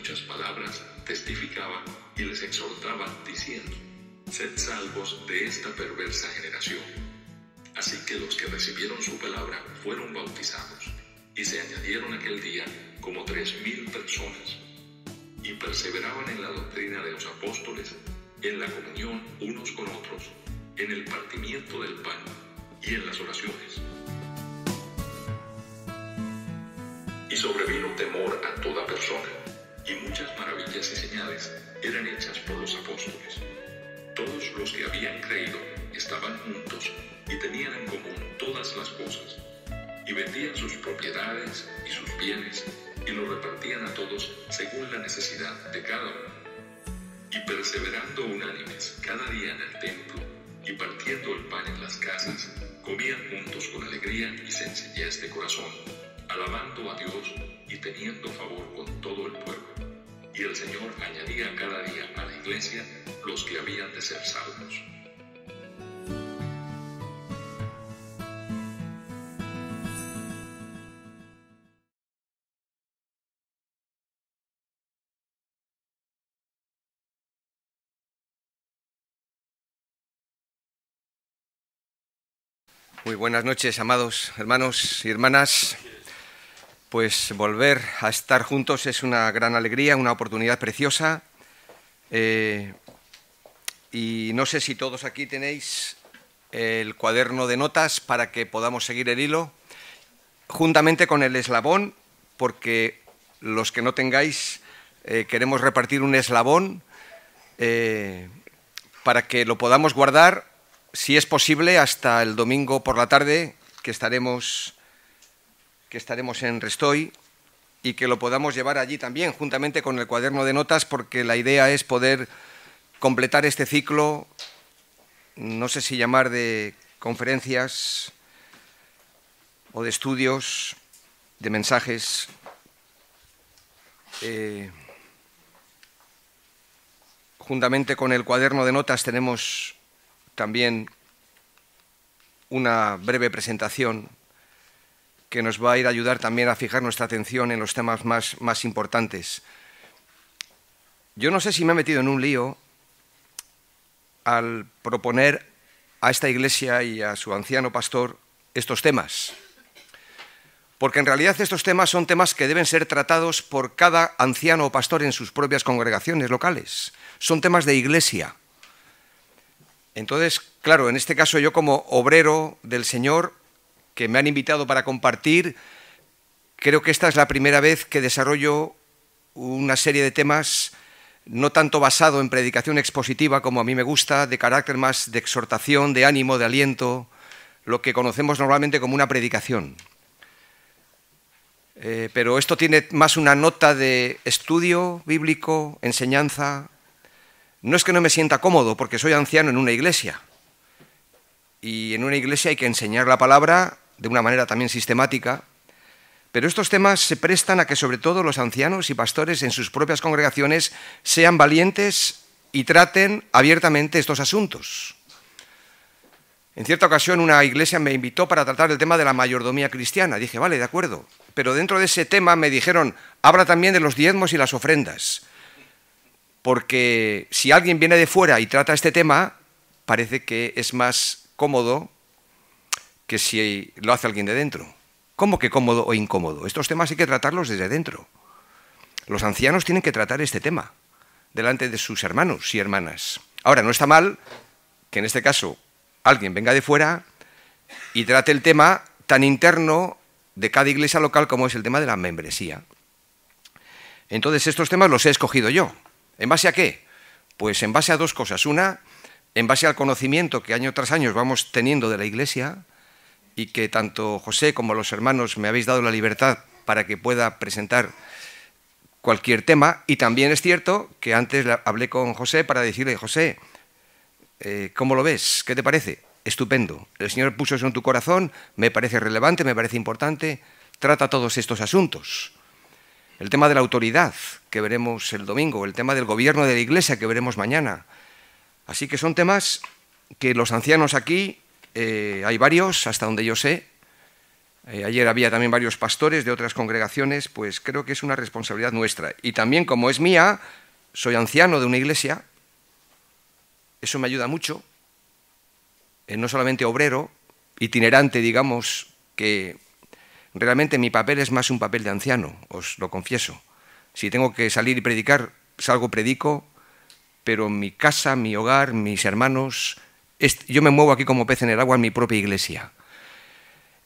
muchas palabras, testificaba y les exhortaba, diciendo: Sed salvos de esta perversa generación. Así que los que recibieron su palabra fueron bautizados, y se añadieron aquel día como 3,000 personas, y perseveraban en la doctrina de los apóstoles, en la comunión unos con otros, en el partimiento del pan y en las oraciones. Y sobrevino temor a toda persona, y muchas maravillas y señales eran hechas por los apóstoles. Todos los que habían creído estaban juntos y tenían en común todas las cosas, y vendían sus propiedades y sus bienes, y lo repartían a todos según la necesidad de cada uno. Y perseverando unánimes cada día en el templo, y partiendo el pan en las casas, comían juntos con alegría y sencillez de corazón, alabando a Dios y teniendo favor con todo el pueblo. Y el Señor añadía cada día a la iglesia los que habían de ser salvos. Muy buenas noches, amados hermanos y hermanas. Pues volver a estar juntos es una gran alegría, una oportunidad preciosa. Y no sé si todos aquí tenéis el cuaderno de notas para que podamos seguir el hilo, juntamente con el eslabón, porque los que no tengáis, queremos repartir un eslabón para que lo podamos guardar, si es posible, hasta el domingo por la tarde, que estaremos en Restoy, y que lo podamos llevar allí también, juntamente con el cuaderno de notas, porque la idea es poder completar este ciclo, no sé si llamar de conferencias o de estudios, de mensajes. Juntamente con el cuaderno de notas tenemos también una breve presentación que nos va a ir a ayudar también a fijar nuestra atención en los temas más importantes. Yo no sé si me he metido en un lío al proponer a esta iglesia y a su anciano pastor estos temas, porque en realidad estos temas son temas que deben ser tratados por cada anciano o pastor en sus propias congregaciones locales. Son temas de iglesia. Entonces, claro, en este caso yo como obrero del Señor, que me han invitado para compartir, creo que esta es la primera vez que desarrollo una serie de temas no tanto basado en predicación expositiva como a mí me gusta, de carácter más de exhortación, de ánimo, de aliento, lo que conocemos normalmente como una predicación. Pero esto tiene más una nota de estudio bíblico, enseñanza. No es que no me sienta cómodo, porque soy anciano en una iglesia. Y en una iglesia hay que enseñar la palabra de una manera también sistemática. Pero estos temas se prestan a que sobre todo los ancianos y pastores en sus propias congregaciones sean valientes y traten abiertamente estos asuntos. En cierta ocasión una iglesia me invitó para tratar el tema de la mayordomía cristiana. Dije, vale, de acuerdo. Pero dentro de ese tema me dijeron, habla también de los diezmos y las ofrendas. Porque si alguien viene de fuera y trata este tema, parece que es más cómodo que si lo hace alguien de dentro. ¿Cómo que cómodo o incómodo? Estos temas hay que tratarlos desde dentro. Los ancianos tienen que tratar este tema delante de sus hermanos y hermanas. Ahora, no está mal que en este caso alguien venga de fuera y trate el tema tan interno de cada iglesia local como es el tema de la membresía. Entonces, estos temas los he escogido yo. ¿En base a qué? Pues en base a dos cosas. Una, en base al conocimiento que año tras año vamos teniendo de la iglesia, y que tanto José como los hermanos me habéis dado la libertad para que pueda presentar cualquier tema. Y también es cierto que antes hablé con José para decirle, José, ¿cómo lo ves? ¿Qué te parece? Estupendo. El Señor puso eso en tu corazón, me parece relevante, me parece importante, trata todos estos asuntos. El tema de la autoridad, que veremos el domingo, el tema del gobierno de la iglesia, que veremos mañana. Así que son temas que los ancianos aquí, hay varios, hasta donde yo sé, Ayer había también varios pastores de otras congregaciones, pues creo que es una responsabilidad nuestra. Y también, como es mía, soy anciano de una iglesia, eso me ayuda mucho, no solamente obrero, itinerante, digamos, que realmente mi papel es más un papel de anciano, os lo confieso. Si tengo que salir y predicar, salgo, predico, pero mi casa, mi hogar, mis hermanos, yo me muevo aquí como pez en el agua en mi propia iglesia.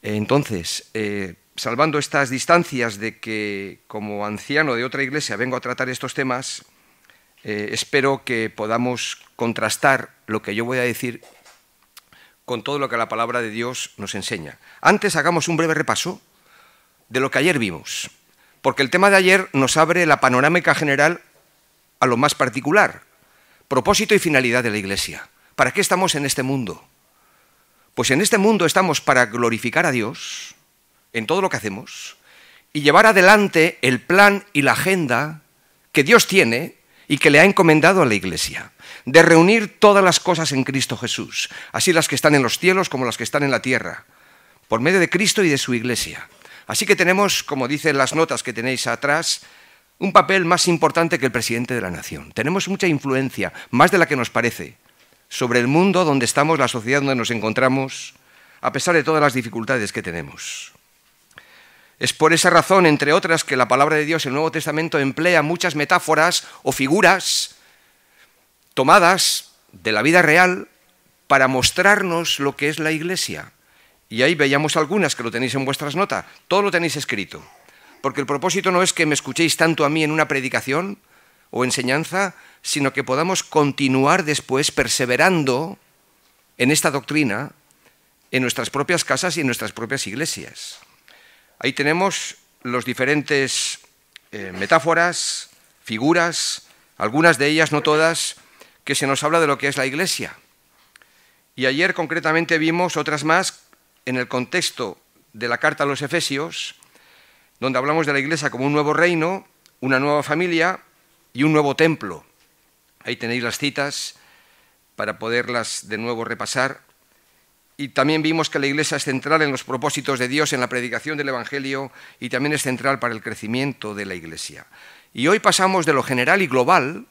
Entonces, salvando estas distancias de que como anciano de otra iglesia vengo a tratar estos temas, espero que podamos contrastar lo que yo voy a decir con todo lo que la palabra de Dios nos enseña. Antes hagamos un breve repaso de lo que ayer vimos, porque el tema de ayer nos abre la panorámica general a lo más particular, propósito y finalidad de la iglesia. ¿Para qué estamos en este mundo? Pues en este mundo estamos para glorificar a Dios en todo lo que hacemos y llevar adelante el plan y la agenda que Dios tiene y que le ha encomendado a la Iglesia, de reunir todas las cosas en Cristo Jesús, así las que están en los cielos como las que están en la tierra, por medio de Cristo y de su Iglesia. Así que tenemos, como dicen las notas que tenéis atrás, un papel más importante que el presidente de la nación. Tenemos mucha influencia, más de la que nos parece, sobre el mundo donde estamos, la sociedad donde nos encontramos, a pesar de todas las dificultades que tenemos. Es por esa razón, entre otras, que la palabra de Dios en el Nuevo Testamento emplea muchas metáforas o figuras tomadas de la vida real para mostrarnos lo que es la Iglesia. Y ahí veíamos algunas que lo tenéis en vuestras notas. Todo lo tenéis escrito. Porque el propósito no es que me escuchéis tanto a mí en una predicación o enseñanza, sino que podamos continuar después perseverando en esta doctrina en nuestras propias casas y en nuestras propias iglesias. Ahí tenemos los diferentes metáforas, figuras, algunas de ellas, no todas, que se nos habla de lo que es la Iglesia. Y ayer concretamente vimos otras más en el contexto de la carta a los Efesios, donde hablamos de la Iglesia como un nuevo reino, una nueva familia y un nuevo templo. Ahí tenéis las citas para poderlas de nuevo repasar. Y también vimos que la Iglesia es central en los propósitos de Dios, en la predicación del Evangelio, y también es central para el crecimiento de la Iglesia. Y hoy pasamos de lo general y global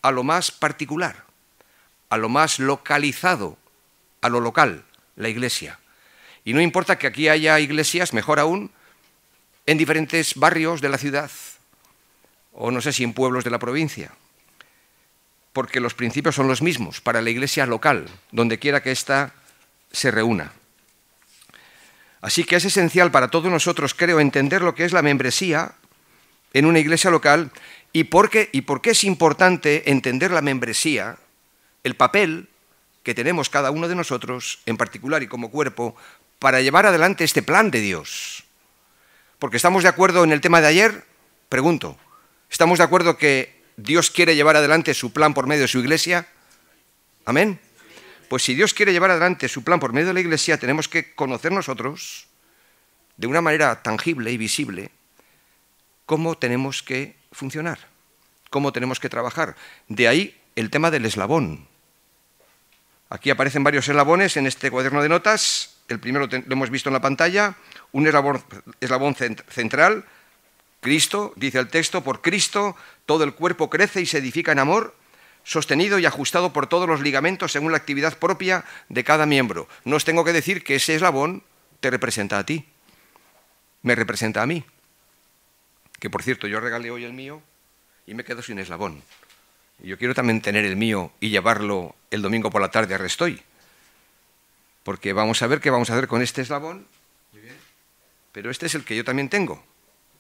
a lo más particular, a lo más localizado, a lo local, la Iglesia. Y no importa que aquí haya iglesias, mejor aún, en diferentes barrios de la ciudad, o no sé si en pueblos de la provincia, porque los principios son los mismos para la iglesia local, donde quiera que ésta se reúna. Así que es esencial para todos nosotros, creo, entender lo que es la membresía en una iglesia local y por qué es importante entender la membresía, el papel que tenemos cada uno de nosotros, en particular y como cuerpo, para llevar adelante este plan de Dios. Porque estamos de acuerdo en el tema de ayer, pregunto, ¿estamos de acuerdo que Dios quiere llevar adelante su plan por medio de su iglesia? ¿Amén? Pues si Dios quiere llevar adelante su plan por medio de la iglesia, tenemos que conocer nosotros, de una manera tangible y visible, cómo tenemos que funcionar, cómo tenemos que trabajar. De ahí el tema del eslabón. Aquí aparecen varios eslabones en este cuaderno de notas. El primero lo hemos visto en la pantalla, un eslabón central, Cristo, dice el texto, por Cristo todo el cuerpo crece y se edifica en amor, sostenido y ajustado por todos los ligamentos según la actividad propia de cada miembro. No os tengo que decir que ese eslabón te representa a ti, me representa a mí. Que por cierto, yo regalé hoy el mío y me quedo sin eslabón. Y yo quiero también tener el mío y llevarlo el domingo por la tarde a Restoy. Porque vamos a ver qué vamos a hacer con este eslabón. Pero este es el que yo también tengo.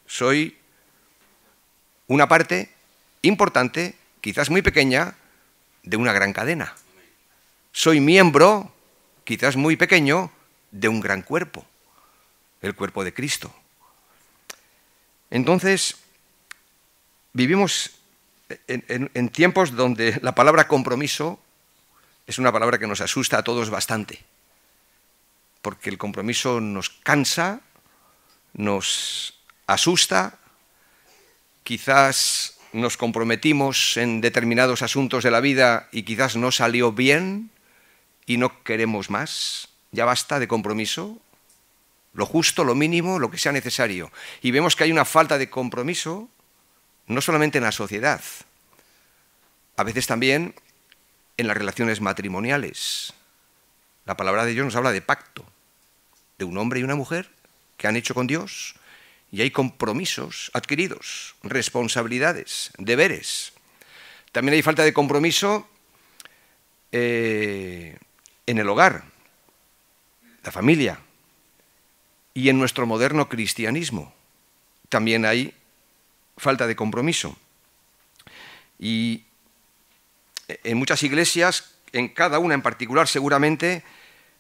Soy una parte importante, quizás muy pequeña, de una gran cadena. Soy miembro, quizás muy pequeño, de un gran cuerpo, el cuerpo de Cristo. Entonces, vivimos en tiempos donde la palabra compromiso es una palabra que nos asusta a todos bastante, porque el compromiso nos cansa, nos asusta, quizás nos comprometimos en determinados asuntos de la vida y quizás no salió bien y no queremos más, ya basta de compromiso. lo justo, lo mínimo, lo que sea necesario. Y vemos que hay una falta de compromiso, no solamente en la sociedad, a veces también en las relaciones matrimoniales. La palabra de Dios nos habla de pacto, de un hombre y una mujer que han hecho con Dios, y hay compromisos adquiridos, responsabilidades, deberes. También hay falta de compromiso en el hogar, la familia, y en nuestro moderno cristianismo. También hay falta de compromiso. Y en muchas iglesias, en cada una en particular seguramente,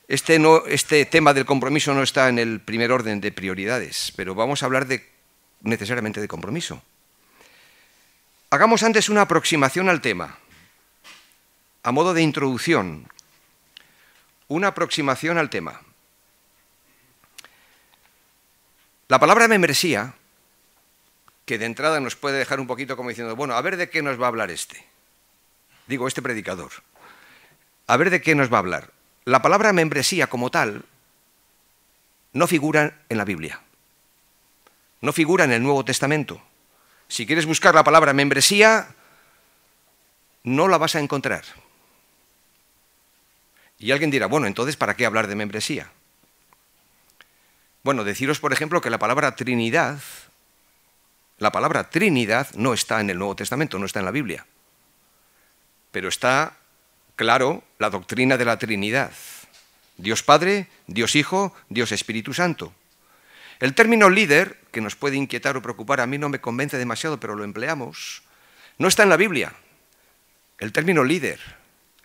este tema del compromiso no está en el primer orden de prioridades, pero vamos a hablar necesariamente de compromiso. Hagamos antes una aproximación al tema, a modo de introducción, una aproximación al tema. La palabra membresía, que de entrada nos puede dejar un poquito como diciendo, bueno, a ver de qué nos va a hablar este predicador. A ver de qué nos va a hablar. La palabra membresía como tal no figura en la Biblia, no figura en el Nuevo Testamento. Si quieres buscar la palabra membresía, no la vas a encontrar. Y alguien dirá, bueno, entonces, ¿para qué hablar de membresía? Bueno, deciros, por ejemplo, que la palabra Trinidad no está en el Nuevo Testamento, no está en la Biblia. Pero está claro la doctrina de la Trinidad. Dios Padre, Dios Hijo, Dios Espíritu Santo. El término líder, que nos puede inquietar o preocupar, a mí no me convence demasiado, pero lo empleamos, no está en la Biblia, el término líder,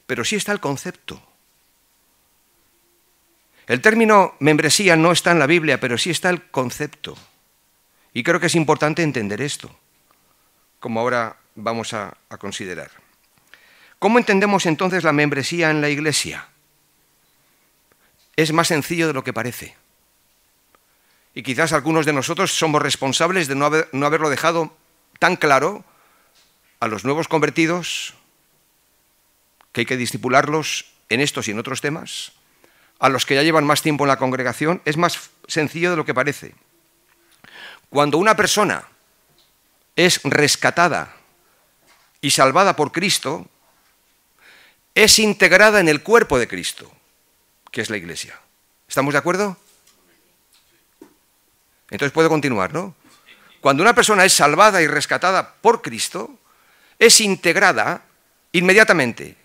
pero sí está el concepto. El término membresía no está en la Biblia, pero sí está el concepto. Y creo que es importante entender esto, como ahora vamos a considerar. ¿Cómo entendemos entonces la membresía en la Iglesia? Es más sencillo de lo que parece. Y quizás algunos de nosotros somos responsables de no haberlo dejado tan claro a los nuevos convertidos, que hay que discipularlos en estos y en otros temas, a los que ya llevan más tiempo en la congregación. Es más sencillo de lo que parece. Cuando una persona es rescatada y salvada por Cristo, es integrada en el cuerpo de Cristo, que es la Iglesia. ¿Estamos de acuerdo? Entonces puedo continuar, ¿no? Cuando una persona es salvada y rescatada por Cristo, es integrada inmediatamente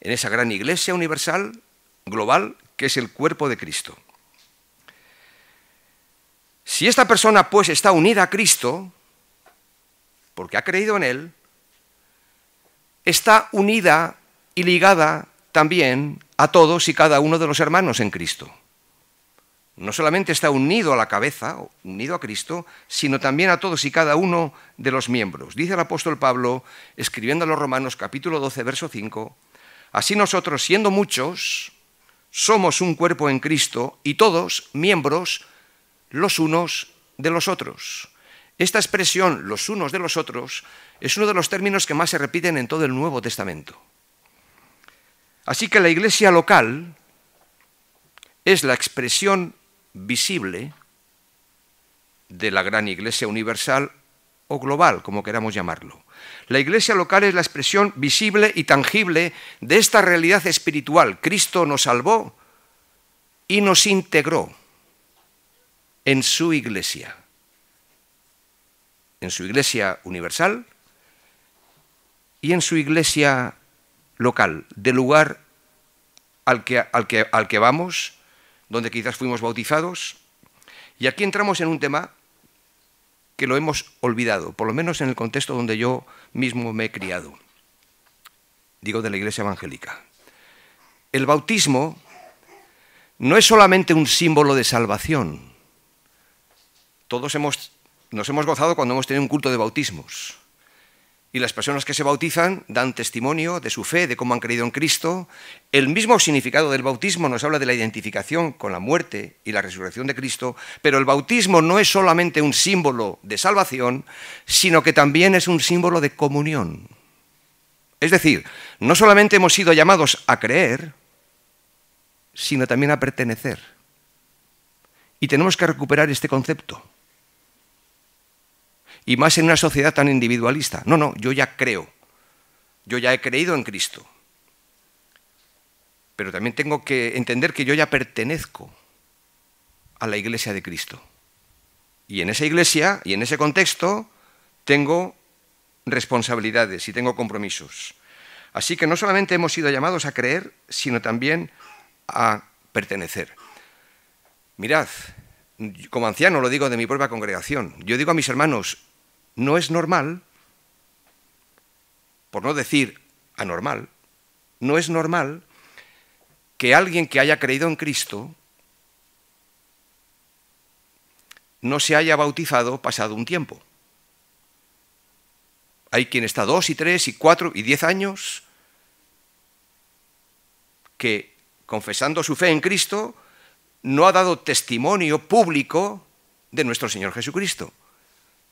en esa gran Iglesia universal, global, que es el cuerpo de Cristo. Si esta persona pues está unida a Cristo, porque ha creído en Él, está unida y ligada también a todos y cada uno de los hermanos en Cristo. No solamente está unido a la cabeza, unido a Cristo, sino también a todos y cada uno de los miembros. Dice el apóstol Pablo, escribiendo a los Romanos, capítulo 12, verso 5, así nosotros, siendo muchos, somos un cuerpo en Cristo y todos miembros los unos de los otros. Esta expresión, los unos de los otros, es uno de los términos que más se repiten en todo el Nuevo Testamento. Así que la iglesia local es la expresión visible de la gran iglesia universal o global, como queramos llamarlo. La iglesia local es la expresión visible y tangible de esta realidad espiritual. Cristo nos salvó y nos integró en su iglesia universal y en su iglesia local, del lugar al que vamos, donde quizás fuimos bautizados. Y aquí entramos en un tema que lo hemos olvidado, por lo menos en el contexto donde yo mismo me he criado. Digo, de la iglesia evangélica. El bautismo no es solamente un símbolo de salvación. Todos nos hemos gozado cuando hemos tenido un culto de bautismos. Y las personas que se bautizan dan testimonio de su fe, de cómo han creído en Cristo. El mismo significado del bautismo nos habla de la identificación con la muerte y la resurrección de Cristo, pero el bautismo no es solamente un símbolo de salvación, sino que también es un símbolo de comunión. Es decir, no solamente hemos sido llamados a creer, sino también a pertenecer. Y tenemos que recuperar este concepto. Y más en una sociedad tan individualista. No, yo ya creo. Yo ya he creído en Cristo. Pero también tengo que entender que yo ya pertenezco a la Iglesia de Cristo. Y en esa iglesia y en ese contexto tengo responsabilidades y tengo compromisos. Así que no solamente hemos sido llamados a creer, sino también a pertenecer. Mirad, como anciano lo digo de mi propia congregación, yo digo a mis hermanos, no es normal, por no decir anormal, no es normal que alguien que haya creído en Cristo no se haya bautizado pasado un tiempo. Hay quien está 2 y 3 y 4 y 10 años que, confesando su fe en Cristo, no ha dado testimonio público de nuestro Señor Jesucristo.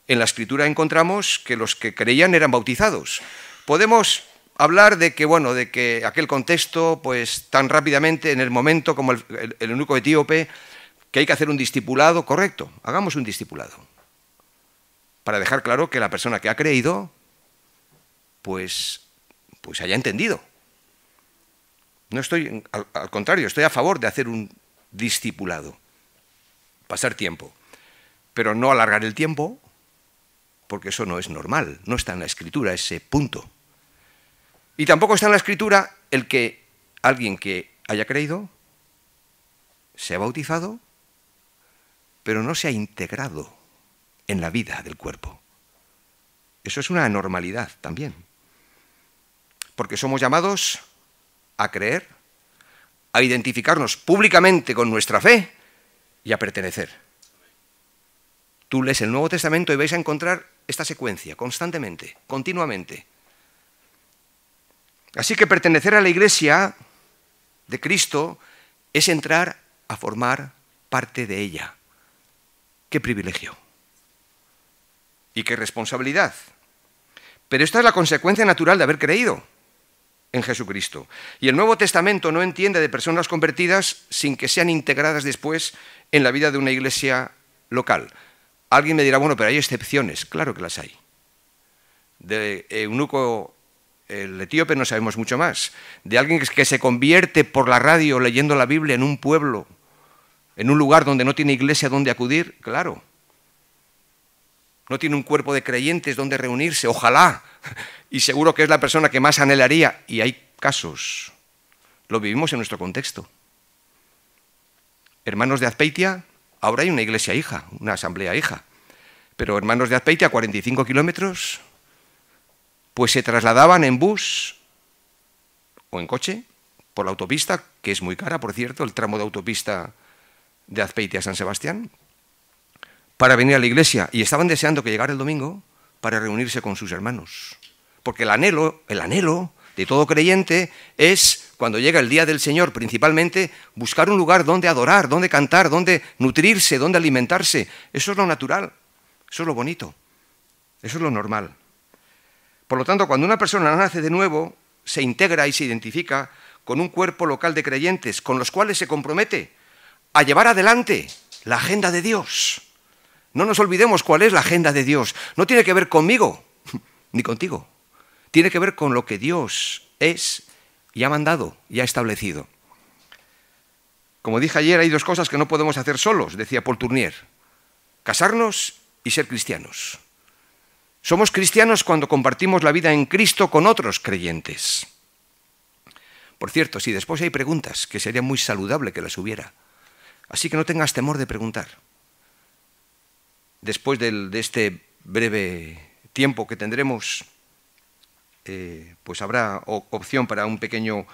En la Escritura encontramos que los que creían eran bautizados. Podemos hablar de que aquel contexto, pues tan rápidamente, en el momento como el eunuco etíope, que hay que hacer un discipulado, correcto, hagamos un discipulado. Para dejar claro que la persona que ha creído, pues haya entendido. No estoy, al contrario, estoy a favor de hacer un discipulado, pasar tiempo, pero no alargar el tiempo, porque eso no es normal, no está en la Escritura ese punto. Y tampoco está en la Escritura el que alguien que haya creído, se ha bautizado, pero no se ha integrado en la vida del cuerpo. Eso es una anormalidad también. Porque somos llamados a creer, a identificarnos públicamente con nuestra fe y a pertenecer. Tú lees el Nuevo Testamento y vais a encontrar esta secuencia constantemente, continuamente. Así que pertenecer a la Iglesia de Cristo es entrar a formar parte de ella. ¡Qué privilegio! Y qué responsabilidad. Pero esta es la consecuencia natural de haber creído en Jesucristo. Y el Nuevo Testamento no entiende de personas convertidas sin que sean integradas después en la vida de una iglesia local. Alguien me dirá, bueno, pero hay excepciones. Claro que las hay. De eunuco, el etíope, no sabemos mucho más. De alguien que se convierte por la radio leyendo la Biblia en un pueblo, en un lugar donde no tiene iglesia donde acudir, claro. No tiene un cuerpo de creyentes donde reunirse, ojalá. Y seguro que es la persona que más anhelaría. Y hay casos. Lo vivimos en nuestro contexto. Hermanos de Azpeitia, ahora hay una iglesia hija, una asamblea hija. Pero hermanos de Azpeitia, 45 kilómetros, pues se trasladaban en bus o en coche por la autopista, que es muy cara, por cierto, el tramo de autopista de Azpeitia a San Sebastián, para venir a la iglesia, y estaban deseando que llegara el domingo para reunirse con sus hermanos. Porque el anhelo de todo creyente es, cuando llega el día del Señor, principalmente, buscar un lugar donde adorar, donde cantar, donde nutrirse, donde alimentarse. Eso es lo natural, eso es lo bonito, eso es lo normal. Por lo tanto, cuando una persona nace de nuevo, se integra y se identifica con un cuerpo local de creyentes, con los cuales se compromete a llevar adelante la agenda de Dios. No nos olvidemos cuál es la agenda de Dios. No tiene que ver conmigo, ni contigo. Tiene que ver con lo que Dios es y ha mandado y ha establecido. Como dije ayer, hay dos cosas que no podemos hacer solos, decía Paul Tournier. Casarnos y ser cristianos. Somos cristianos cuando compartimos la vida en Cristo con otros creyentes. Por cierto, si después hay preguntas, que sería muy saludable que las hubiera. Así que no tengas temor de preguntar. Después de este breve tiempo que tendremos, pues habrá opción para un pequeño,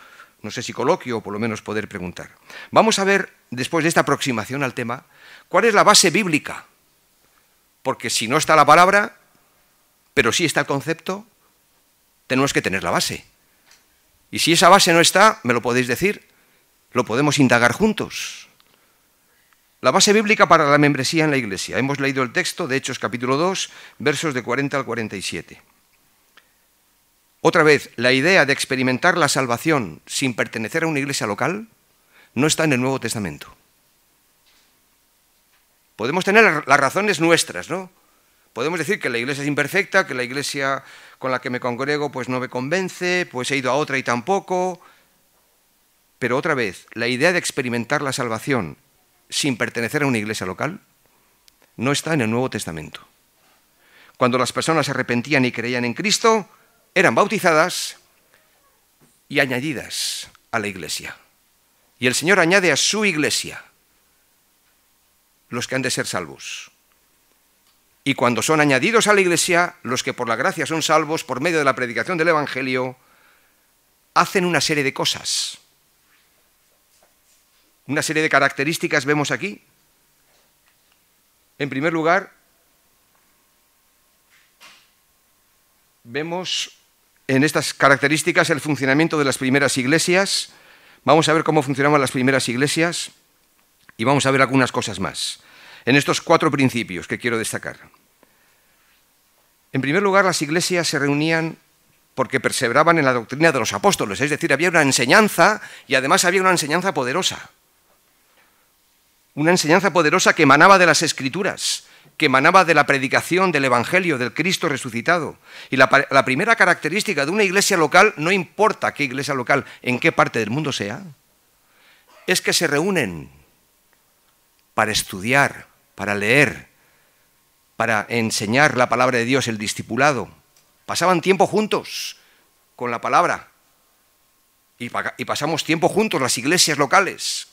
no sé si coloquio, o por lo menos poder preguntar. Vamos a ver, después de esta aproximación al tema, cuál es la base bíblica. Porque si no está la palabra, pero sí está el concepto, tenemos que tener la base. Y si esa base no está, me lo podéis decir, lo podemos indagar juntos. La base bíblica para la membresía en la Iglesia. Hemos leído el texto de Hechos capítulo 2, versos de 40 al 47. Otra vez, la idea de experimentar la salvación sin pertenecer a una iglesia local no está en el Nuevo Testamento. Podemos tener las razones nuestras, ¿no? Podemos decir que la Iglesia es imperfecta, que la Iglesia con la que me congrego pues no me convence, pues he ido a otra y tampoco. Pero otra vez, la idea de experimentar la salvación sin pertenecer a una iglesia local no está en el Nuevo Testamento. Cuando las personas se arrepentían y creían en Cristo, eran bautizadas y añadidas a la iglesia. Y el Señor añade a su iglesia los que han de ser salvos. Y cuando son añadidos a la iglesia, los que por la gracia son salvos por medio de la predicación del Evangelio, hacen una serie de cosas. Una serie de características vemos aquí. En primer lugar, vemos en estas características el funcionamiento de las primeras iglesias. Vamos a ver cómo funcionaban las primeras iglesias y vamos a ver algunas cosas más. En estos 4 principios que quiero destacar. En primer lugar, las iglesias se reunían porque perseveraban en la doctrina de los apóstoles, es decir, había una enseñanza y además había una enseñanza poderosa. Una enseñanza poderosa que emanaba de las Escrituras, que emanaba de la predicación del Evangelio, del Cristo resucitado. Y la primera característica de una iglesia local, no importa qué iglesia local, en qué parte del mundo sea, es que se reúnen para estudiar, para leer, para enseñar la palabra de Dios, el discipulado. Pasaban tiempo juntos con la palabra y pasamos tiempo juntos las iglesias locales.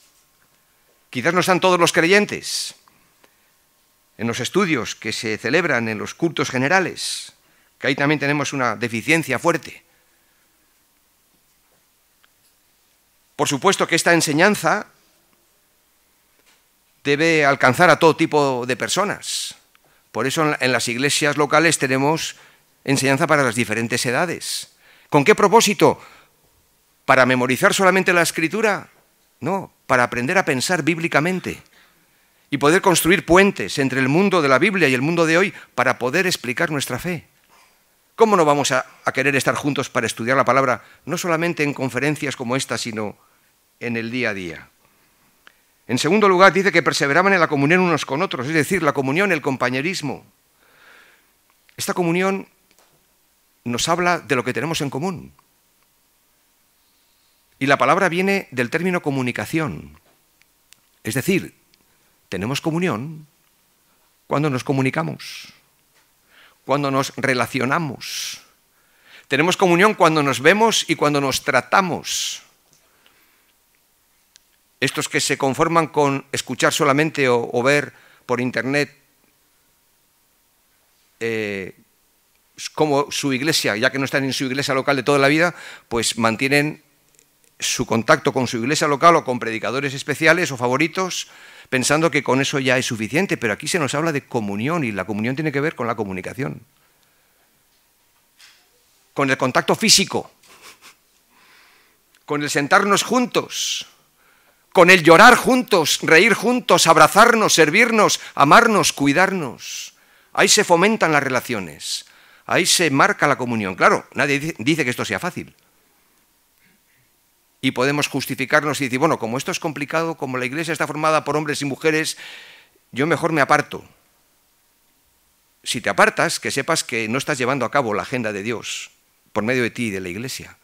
Quizás no están todos los creyentes en los estudios que se celebran en los cultos generales, que ahí también tenemos una deficiencia fuerte. Por supuesto que esta enseñanza debe alcanzar a todo tipo de personas. Por eso en las iglesias locales tenemos enseñanza para las diferentes edades. ¿Con qué propósito? ¿Para memorizar solamente la Escritura? No, para aprender a pensar bíblicamente y poder construir puentes entre el mundo de la Biblia y el mundo de hoy para poder explicar nuestra fe. ¿Cómo no vamos a querer estar juntos para estudiar la palabra, no solamente en conferencias como esta, sino en el día a día? En segundo lugar, dice que perseveraban en la comunión unos con otros, es decir, la comunión, el compañerismo. Esta comunión nos habla de lo que tenemos en común. Y la palabra viene del término comunicación. Es decir, tenemos comunión cuando nos comunicamos, cuando nos relacionamos. Tenemos comunión cuando nos vemos y cuando nos tratamos. Estos que se conforman con escuchar solamente o ver por internet cómo su iglesia, ya que no están en su iglesia local de toda la vida, pues mantienen su contacto con su iglesia local o con predicadores especiales o favoritos, pensando que con eso ya es suficiente, pero aquí se nos habla de comunión y la comunión tiene que ver con la comunicación, con el contacto físico, con el sentarnos juntos, con el llorar juntos, reír juntos, abrazarnos, servirnos, amarnos, cuidarnos. Ahí se fomentan las relaciones, ahí se marca la comunión. Claro, nadie dice que esto sea fácil. Y podemos justificarnos y decir, bueno, como esto es complicado, como la iglesia está formada por hombres y mujeres, yo mejor me aparto. Si te apartas, que sepas que no estás llevando a cabo la agenda de Dios por medio de ti y de la iglesia.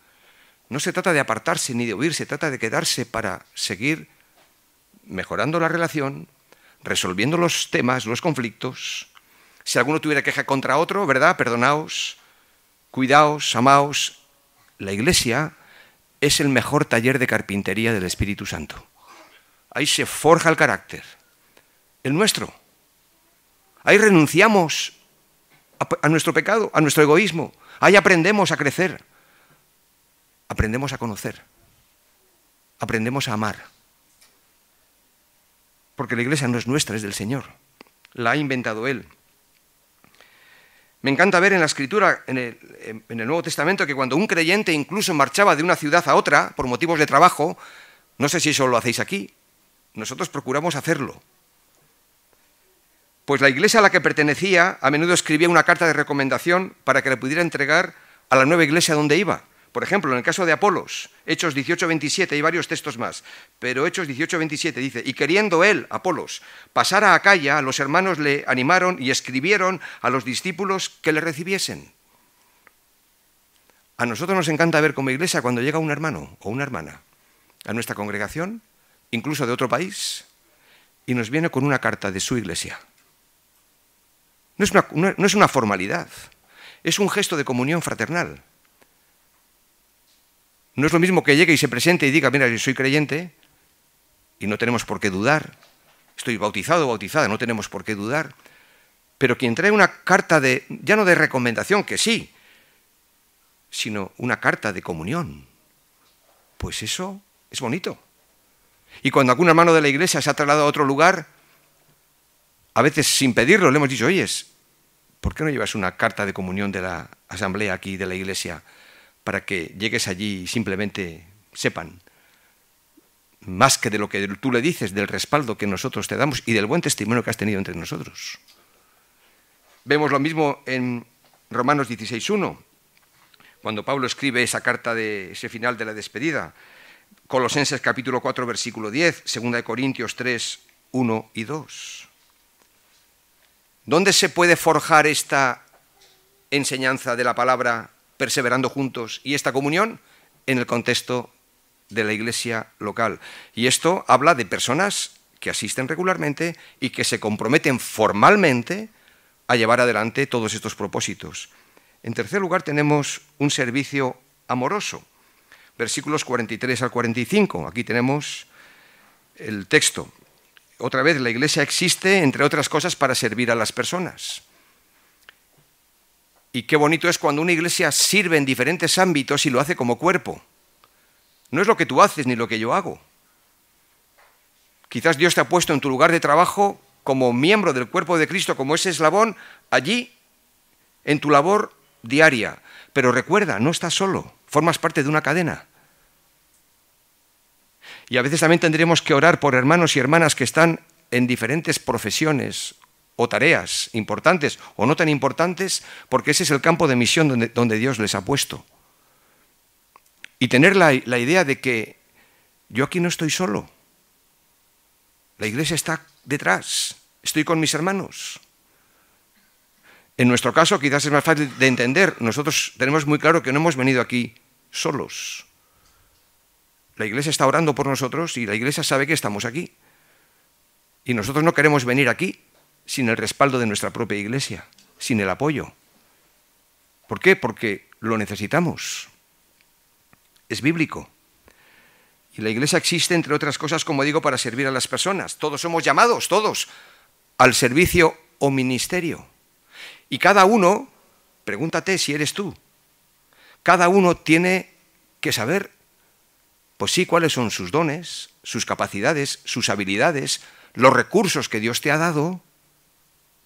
No se trata de apartarse ni de huir, se trata de quedarse para seguir mejorando la relación, resolviendo los temas, los conflictos. Si alguno tuviera queja contra otro, ¿verdad? Perdonaos, cuidaos, amaos. La iglesia es el mejor taller de carpintería del Espíritu Santo. Ahí se forja el carácter, el nuestro. Ahí renunciamos a nuestro pecado, a nuestro egoísmo. Ahí aprendemos a crecer, aprendemos a conocer, aprendemos a amar. Porque la iglesia no es nuestra, es del Señor. La ha inventado Él. Me encanta ver en la Escritura, en el Nuevo Testamento, que cuando un creyente incluso marchaba de una ciudad a otra por motivos de trabajo, no sé si eso lo hacéis aquí, nosotros procuramos hacerlo. Pues la iglesia a la que pertenecía a menudo escribía una carta de recomendación para que le pudiera entregar a la nueva iglesia donde iba. Por ejemplo, en el caso de Apolos, Hechos 18:27, hay varios textos más, pero Hechos 18:27 dice, y queriendo él, Apolos, pasar a Acaya, los hermanos le animaron y escribieron a los discípulos que le recibiesen. A nosotros nos encanta ver como iglesia cuando llega un hermano o una hermana a nuestra congregación, incluso de otro país, y nos viene con una carta de su iglesia. No es una formalidad, es un gesto de comunión fraternal. No es lo mismo que llegue y se presente y diga, mira, yo soy creyente y no tenemos por qué dudar. Estoy bautizado o bautizada, no tenemos por qué dudar. Pero quien trae una carta ya no de recomendación, que sí, sino una carta de comunión, pues eso es bonito. Y cuando algún hermano de la iglesia se ha trasladado a otro lugar, a veces sin pedirlo, le hemos dicho, oyes, ¿por qué no llevas una carta de comunión de la asamblea aquí, de la iglesia, para que llegues allí y simplemente sepan, más que de lo que tú le dices, del respaldo que nosotros te damos y del buen testimonio que has tenido entre nosotros? Vemos lo mismo en Romanos 16:1, cuando Pablo escribe esa carta de ese final de la despedida. Colosenses capítulo 4, versículo 10, 2 Corintios 3, 1 y 2. ¿Dónde se puede forjar esta enseñanza de la palabra perseverando juntos y esta comunión? En el contexto de la iglesia local. Y esto habla de personas que asisten regularmente y que se comprometen formalmente a llevar adelante todos estos propósitos. En tercer lugar, tenemos un servicio amoroso. Versículos 43 al 45. Aquí tenemos el texto. Otra vez, la iglesia existe, entre otras cosas, para servir a las personas. Y qué bonito es cuando una iglesia sirve en diferentes ámbitos y lo hace como cuerpo. No es lo que tú haces ni lo que yo hago. Quizás Dios te ha puesto en tu lugar de trabajo como miembro del cuerpo de Cristo, como ese eslabón, allí, en tu labor diaria. Pero recuerda, no estás solo, formas parte de una cadena. Y a veces también tendremos que orar por hermanos y hermanas que están en diferentes profesiones o tareas importantes o no tan importantes, porque ese es el campo de misión donde Dios les ha puesto. Y tener la idea de que yo aquí no estoy solo. La iglesia está detrás, estoy con mis hermanos. En nuestro caso quizás es más fácil de entender. Nosotros tenemos muy claro que no hemos venido aquí solos. La iglesia está orando por nosotros y la iglesia sabe que estamos aquí. Y nosotros no queremos venir aquí sin el respaldo de nuestra propia iglesia, sin el apoyo. ¿Por qué? Porque lo necesitamos. Es bíblico. Y la iglesia existe, entre otras cosas, como digo, para servir a las personas. Todos somos llamados, todos, al servicio o ministerio. Y cada uno, pregúntate si eres tú, cada uno tiene que saber, pues sí, cuáles son sus dones, sus capacidades, sus habilidades, los recursos que Dios te ha dado,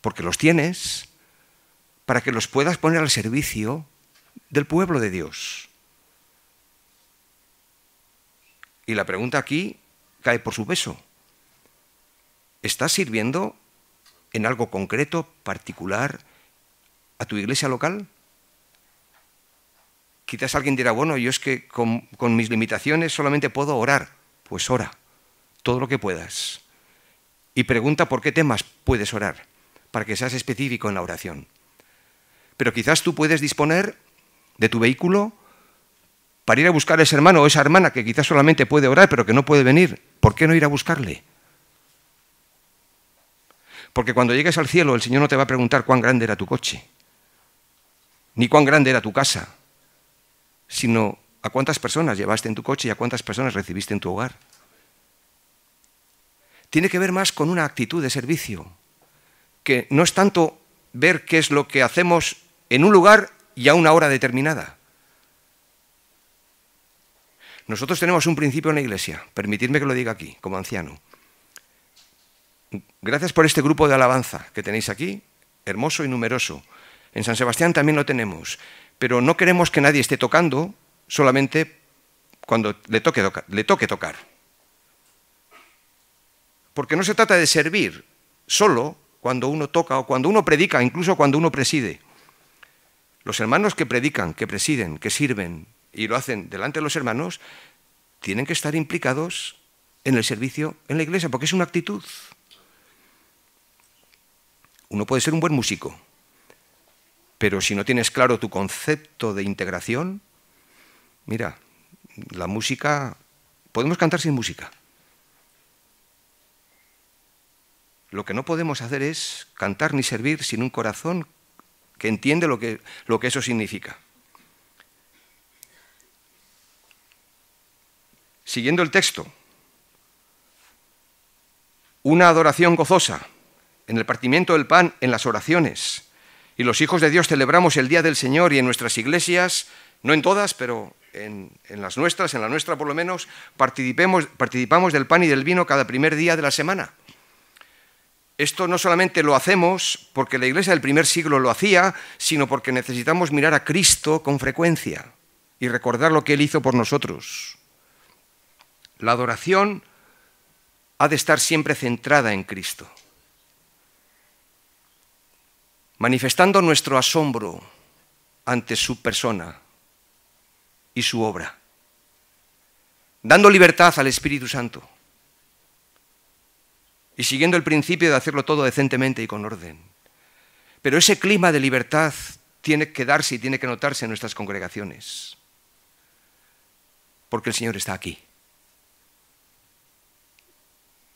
porque los tienes, para que los puedas poner al servicio del pueblo de Dios. Y la pregunta aquí cae por su peso. ¿Estás sirviendo en algo concreto, particular, a tu iglesia local? Quizás alguien dirá, bueno, yo es que con mis limitaciones solamente puedo orar. Pues ora, todo lo que puedas. Y pregunta por qué temas puedes orar, para que seas específico en la oración. Pero quizás tú puedes disponer de tu vehículo para ir a buscar a ese hermano o esa hermana que quizás solamente puede orar, pero que no puede venir. ¿Por qué no ir a buscarle? Porque cuando llegues al cielo, el Señor no te va a preguntar cuán grande era tu coche, ni cuán grande era tu casa, sino a cuántas personas llevaste en tu coche y a cuántas personas recibiste en tu hogar. Tiene que ver más con una actitud de servicio, que no es tanto ver qué es lo que hacemos en un lugar y a una hora determinada. Nosotros tenemos un principio en la iglesia, permitidme que lo diga aquí, como anciano. Gracias por este grupo de alabanza que tenéis aquí, hermoso y numeroso. En San Sebastián también lo tenemos, pero no queremos que nadie esté tocando solamente cuando le toque tocar. Porque no se trata de servir solo cuando uno toca o cuando uno predica, incluso cuando uno preside. Los hermanos que predican, que presiden, que sirven, y lo hacen delante de los hermanos, tienen que estar implicados en el servicio en la iglesia, porque es una actitud. Uno puede ser un buen músico, pero si no tienes claro tu concepto de integración, mira, la música, podemos cantar sin música. Lo que no podemos hacer es cantar ni servir sin un corazón que entiende lo que eso significa. Siguiendo el texto, una adoración gozosa en el partimiento del pan, en las oraciones. Y los hijos de Dios celebramos el Día del Señor y en nuestras iglesias, no en todas, pero en las nuestras, en la nuestra por lo menos, participamos del pan y del vino cada primer día de la semana. Esto no solamente lo hacemos porque la iglesia del primer siglo lo hacía, sino porque necesitamos mirar a Cristo con frecuencia y recordar lo que Él hizo por nosotros. La adoración ha de estar siempre centrada en Cristo, manifestando nuestro asombro ante su persona y su obra, dando libertad al Espíritu Santo y siguiendo el principio de hacerlo todo decentemente y con orden. Pero ese clima de libertad tiene que darse y tiene que notarse en nuestras congregaciones, porque el Señor está aquí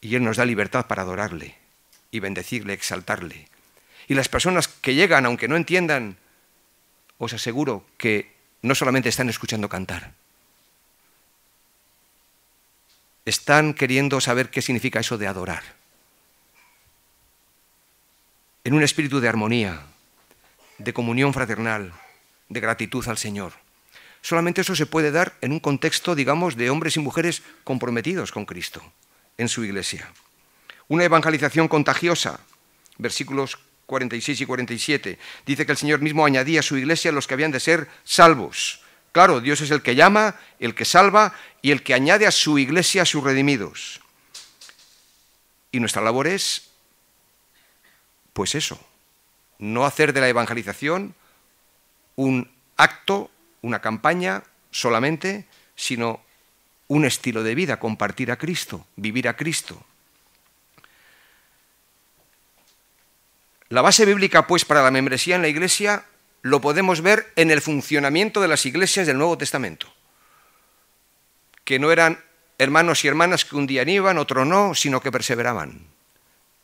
y Él nos da libertad para adorarle y bendecirle, exaltarle. Y las personas que llegan, aunque no entiendan, os aseguro que no solamente están escuchando cantar, están queriendo saber qué significa eso de adorar, en un espíritu de armonía, de comunión fraternal, de gratitud al Señor. Solamente eso se puede dar en un contexto, digamos, de hombres y mujeres comprometidos con Cristo en su iglesia. Una evangelización contagiosa, versículos 46 y 47, dice que el Señor mismo añadía a su iglesia los que habían de ser salvos. Claro, Dios es el que llama, el que salva y el que añade a su iglesia a sus redimidos. Y nuestra labor es, pues eso, no hacer de la evangelización un acto, una campaña solamente, sino un estilo de vida, compartir a Cristo, vivir a Cristo. La base bíblica, pues, para la membresía en la iglesia lo podemos ver en el funcionamiento de las iglesias del Nuevo Testamento, que no eran hermanos y hermanas que un día iban, otro no, sino que perseveraban,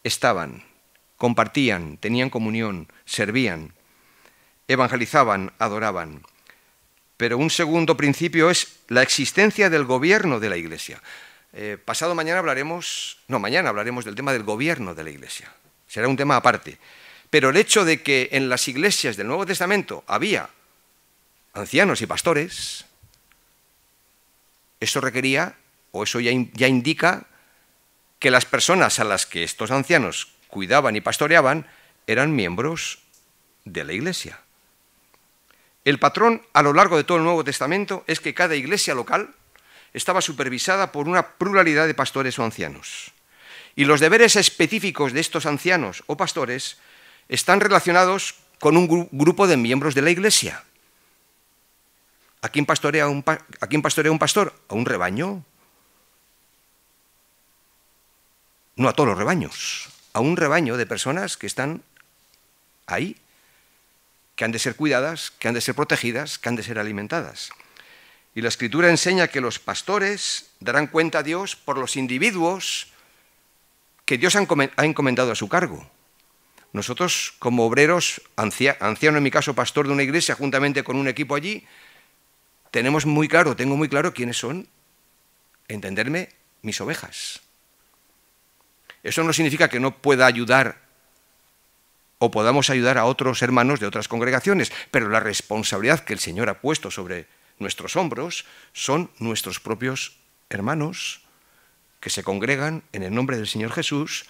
estaban, compartían, tenían comunión, servían, evangelizaban, adoraban. Pero un segundo principio es la existencia del gobierno de la iglesia. Mañana hablaremos del tema del gobierno de la iglesia. Será un tema aparte. Pero el hecho de que en las iglesias del Nuevo Testamento había ancianos y pastores, eso requería, o eso ya indica, que las personas a las que estos ancianos cuidaban y pastoreaban eran miembros de la iglesia. El patrón a lo largo de todo el Nuevo Testamento es que cada iglesia local estaba supervisada por una pluralidad de pastores o ancianos. Y los deberes específicos de estos ancianos o pastores están relacionados con un grupo de miembros de la iglesia. ¿A quién pastorea un pastor? ¿A un rebaño? No a todos los rebaños, a un rebaño de personas que están ahí, que han de ser cuidadas, que han de ser protegidas, que han de ser alimentadas. Y la Escritura enseña que los pastores darán cuenta a Dios por los individuos que Dios ha encomendado a su cargo. Nosotros, como obreros, anciano en mi caso, pastor de una iglesia, juntamente con un equipo allí, tengo muy claro quiénes son, entenderme, mis ovejas. Eso no significa que no pueda ayudar o podamos ayudar a otros hermanos de otras congregaciones, pero la responsabilidad que el Señor ha puesto sobre nuestros hombros son nuestros propios hermanos que se congregan en el nombre del Señor Jesús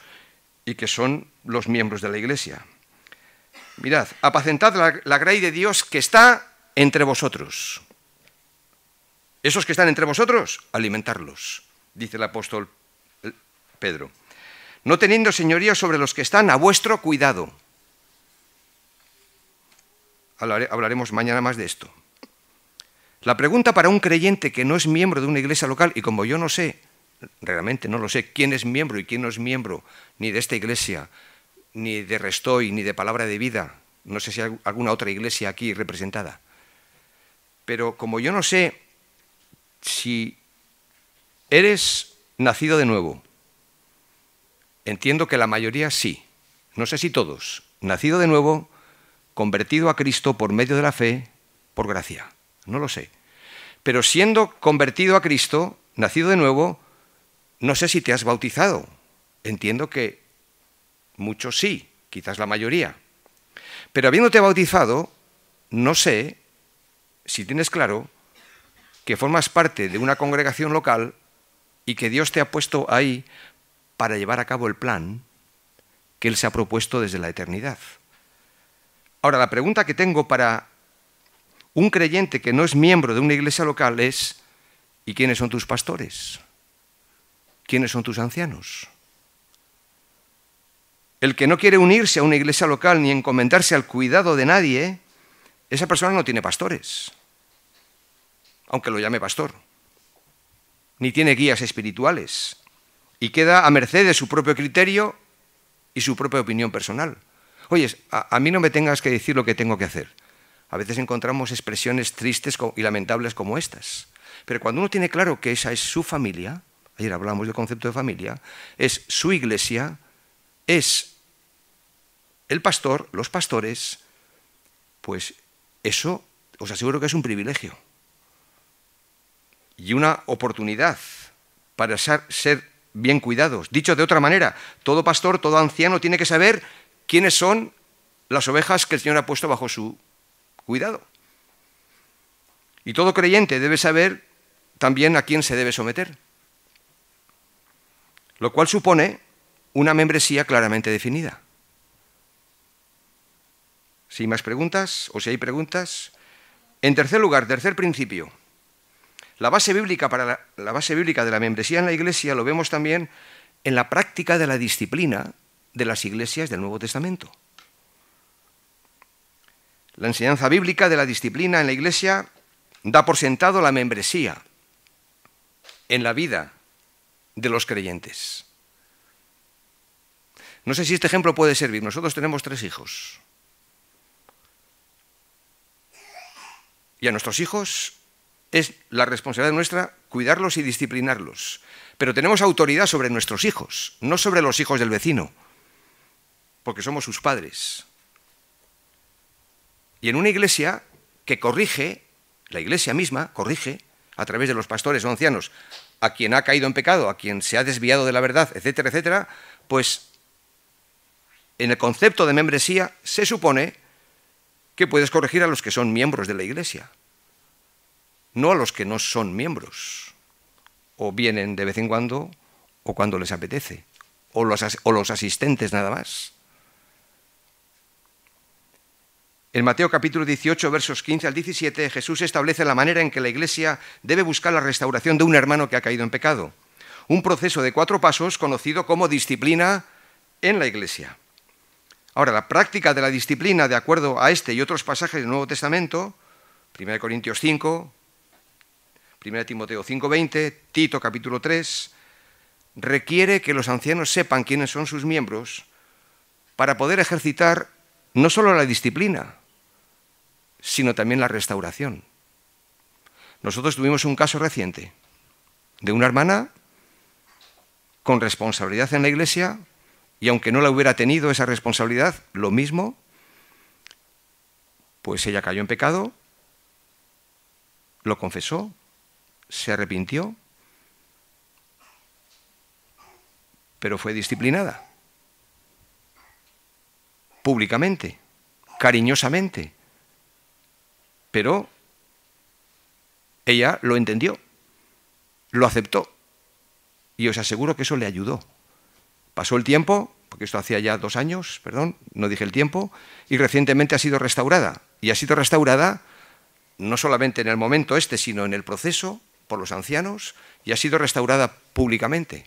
y que son los miembros de la iglesia. Mirad, apacentad la grey de Dios que está entre vosotros. Esos que están entre vosotros, alimentarlos, dice el apóstol Pedro. No teniendo señorío sobre los que están a vuestro cuidado. Hablaremos mañana más de esto. La pregunta para un creyente que no es miembro de una iglesia local, y como yo no sé, realmente no lo sé, quién es miembro y quién no es miembro, ni de esta iglesia, ni de Restoy, ni de Palabra de Vida, no sé si hay alguna otra iglesia aquí representada, pero como yo no sé si eres nacido de nuevo, entiendo que la mayoría sí, no sé si todos, nacido de nuevo, convertido a Cristo por medio de la fe, por gracia, no lo sé. Pero siendo convertido a Cristo, nacido de nuevo, no sé si te has bautizado. Entiendo que muchos sí, quizás la mayoría. Pero habiéndote bautizado, no sé si tienes claro que formas parte de una congregación local y que Dios te ha puesto ahí para llevar a cabo el plan que Él se ha propuesto desde la eternidad. Ahora, la pregunta que tengo para un creyente que no es miembro de una iglesia local es: ¿y quiénes son tus pastores? ¿Quiénes son tus ancianos? El que no quiere unirse a una iglesia local ni encomendarse al cuidado de nadie, esa persona no tiene pastores, aunque lo llame pastor, ni tiene guías espirituales, y queda a merced de su propio criterio y su propia opinión personal. Oye, a mí no me tengas que decir lo que tengo que hacer. A veces encontramos expresiones tristes y lamentables como estas. Pero cuando uno tiene claro que esa es su familia, ayer hablamos del concepto de familia, es su iglesia, es el pastor, los pastores, pues eso os aseguro que es un privilegio y una oportunidad para ser bien cuidados. Dicho de otra manera, todo pastor, todo anciano tiene que saber quiénes son las ovejas que el Señor ha puesto bajo su cuidado. Y todo creyente debe saber también a quién se debe someter, lo cual supone una membresía claramente definida. Si hay más preguntas, o si hay preguntas. En tercer lugar, tercer principio, la base bíblica la base bíblica de la membresía en la Iglesia lo vemos también en la práctica de la disciplina de las iglesias del Nuevo Testamento. La enseñanza bíblica de la disciplina en la Iglesia da por sentado la membresía en la vida de los creyentes. No sé si este ejemplo puede servir. Nosotros tenemos 3 hijos. Y a nuestros hijos es la responsabilidad nuestra cuidarlos y disciplinarlos. Pero tenemos autoridad sobre nuestros hijos, no sobre los hijos del vecino, porque somos sus padres. Y en una iglesia que corrige, la iglesia misma corrige, a través de los pastores o ancianos, a quien ha caído en pecado, a quien se ha desviado de la verdad, etcétera, etcétera, pues en el concepto de membresía se supone que puedes corregir a los que son miembros de la iglesia, no a los que no son miembros, o vienen de vez en cuando, o cuando les apetece, o los asistentes nada más. En Mateo capítulo 18, versos 15 al 17, Jesús establece la manera en que la Iglesia debe buscar la restauración de un hermano que ha caído en pecado. Un proceso de 4 pasos conocido como disciplina en la Iglesia. Ahora, la práctica de la disciplina, de acuerdo a este y otros pasajes del Nuevo Testamento, 1 Corintios 5, 1 Timoteo 5:20, Tito capítulo 3, requiere que los ancianos sepan quiénes son sus miembros para poder ejercitar no solo la disciplina, sino también la restauración. Nosotros tuvimos un caso reciente de una hermana con responsabilidad en la iglesia, y aunque no la hubiera tenido esa responsabilidad, lo mismo, pues ella cayó en pecado, lo confesó, se arrepintió, pero fue disciplinada públicamente, cariñosamente, pero ella lo entendió, lo aceptó, y os aseguro que eso le ayudó. Pasó el tiempo, porque esto hacía ya 2 años, perdón, no dije el tiempo, y recientemente ha sido restaurada. Y ha sido restaurada no solamente en el momento sino en el proceso por los ancianos, y ha sido restaurada públicamente.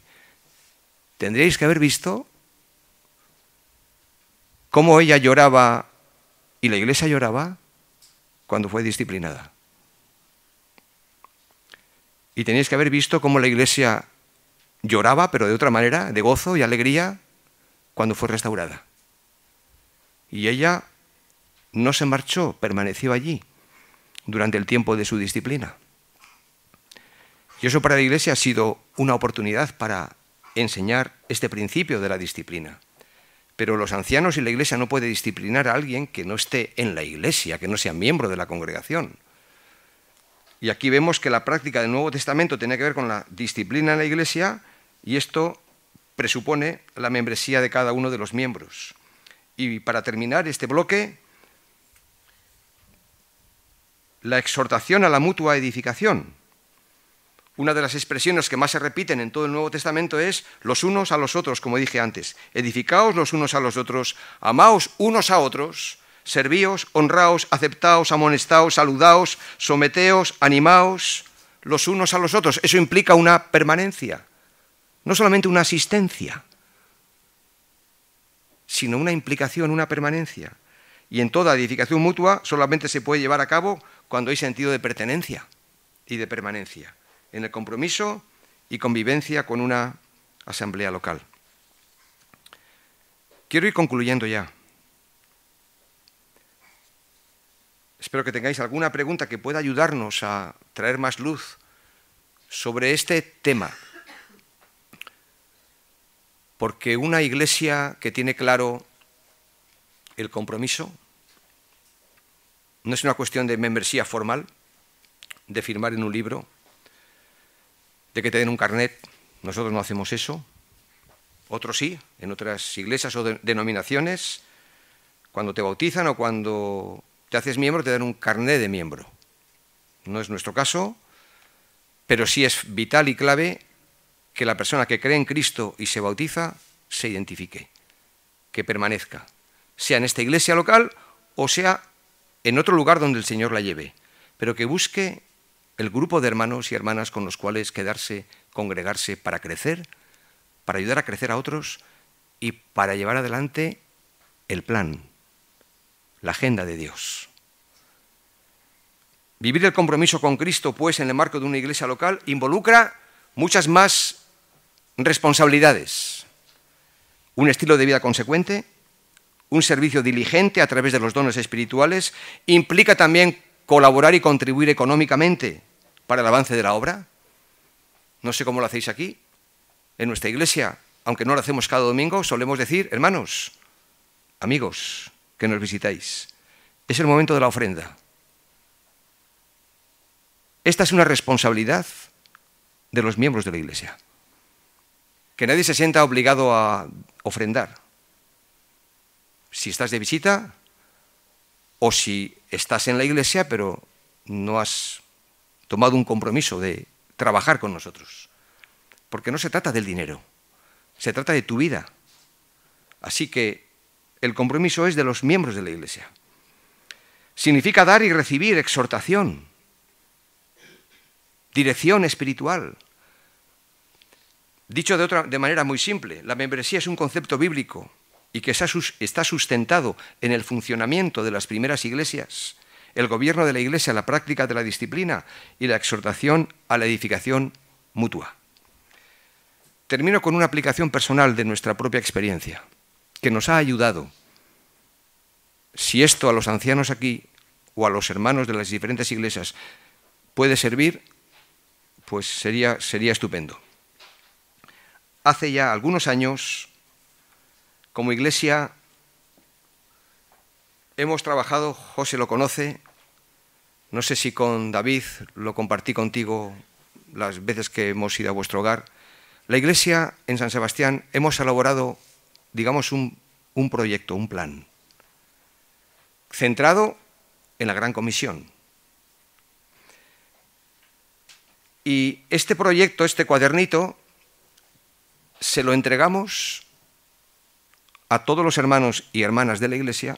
Tendríais que haber visto cómo ella lloraba y la iglesia lloraba cuando fue disciplinada. Y tenéis que haber visto cómo la Iglesia lloraba, pero de otra manera, de gozo y alegría, cuando fue restaurada. Y ella no se marchó, permaneció allí durante el tiempo de su disciplina. Y eso para la Iglesia ha sido una oportunidad para enseñar este principio de la disciplina. Pero los ancianos y la Iglesia no puede disciplinar a alguien que no esté en la Iglesia, que no sea miembro de la congregación. Y aquí vemos que la práctica del Nuevo Testamento tiene que ver con la disciplina en la Iglesia, y esto presupone la membresía de cada uno de los miembros. Y para terminar este bloque, la exhortación a la mutua edificación. Una de las expresiones que más se repiten en todo el Nuevo Testamento es los unos a los otros, como dije antes. Edificaos los unos a los otros, amaos unos a otros, servíos, honraos, aceptaos, amonestaos, saludaos, someteos, animaos los unos a los otros. Eso implica una permanencia, no solamente una asistencia, sino una implicación, una permanencia. Y en toda edificación mutua solamente se puede llevar a cabo cuando hay sentido de pertenencia y de permanencia, en el compromiso y convivencia con una asamblea local. Quiero ir concluyendo ya. Espero que tengáis alguna pregunta que pueda ayudarnos a traer más luz sobre este tema. Porque una iglesia que tiene claro el compromiso no es una cuestión de membresía formal, de firmar en un libro, de que te den un carnet. Nosotros no hacemos eso. Otros sí, en otras iglesias o denominaciones, cuando te bautizan o cuando te haces miembro te dan un carnet de miembro. No es nuestro caso, pero sí es vital y clave que la persona que cree en Cristo y se bautiza se identifique, que permanezca, sea en esta iglesia local o sea en otro lugar donde el Señor la lleve, pero que busque el grupo de hermanos y hermanas con los cuales quedarse, congregarse para crecer, para ayudar a crecer a otros y para llevar adelante el plan, la agenda de Dios. Vivir el compromiso con Cristo, pues, en el marco de una iglesia local, involucra muchas más responsabilidades. Un estilo de vida consecuente, un servicio diligente a través de los dones espirituales, implica también colaborar y contribuir económicamente para el avance de la obra. No sé cómo lo hacéis aquí. En nuestra iglesia, aunque no lo hacemos cada domingo, solemos decir, hermanos, amigos que nos visitáis, es el momento de la ofrenda. Esta es una responsabilidad de los miembros de la iglesia. Que nadie se sienta obligado a ofrendar. Si estás de visita o si estás en la iglesia pero no has tomado un compromiso de trabajar con nosotros. Porque no se trata del dinero, se trata de tu vida. Así que el compromiso es de los miembros de la iglesia. Significa dar y recibir exhortación, dirección espiritual. Dicho de manera muy simple, la membresía es un concepto bíblico y que está sustentado en el funcionamiento de las primeras iglesias, el gobierno de la iglesia, la práctica de la disciplina y la exhortación a la edificación mutua. Termino con una aplicación personal de nuestra propia experiencia, que nos ha ayudado. Si esto a los ancianos aquí o a los hermanos de las diferentes iglesias puede servir, pues sería estupendo. Hace ya algunos años, como iglesia, hemos trabajado, José lo conoce, no sé si con David lo compartí contigo las veces que hemos ido a vuestro hogar. La iglesia en San Sebastián hemos elaborado, digamos, un proyecto, un plan, centrado en la Gran Comisión. Y este proyecto, este cuadernito, se lo entregamos a todos los hermanos y hermanas de la iglesia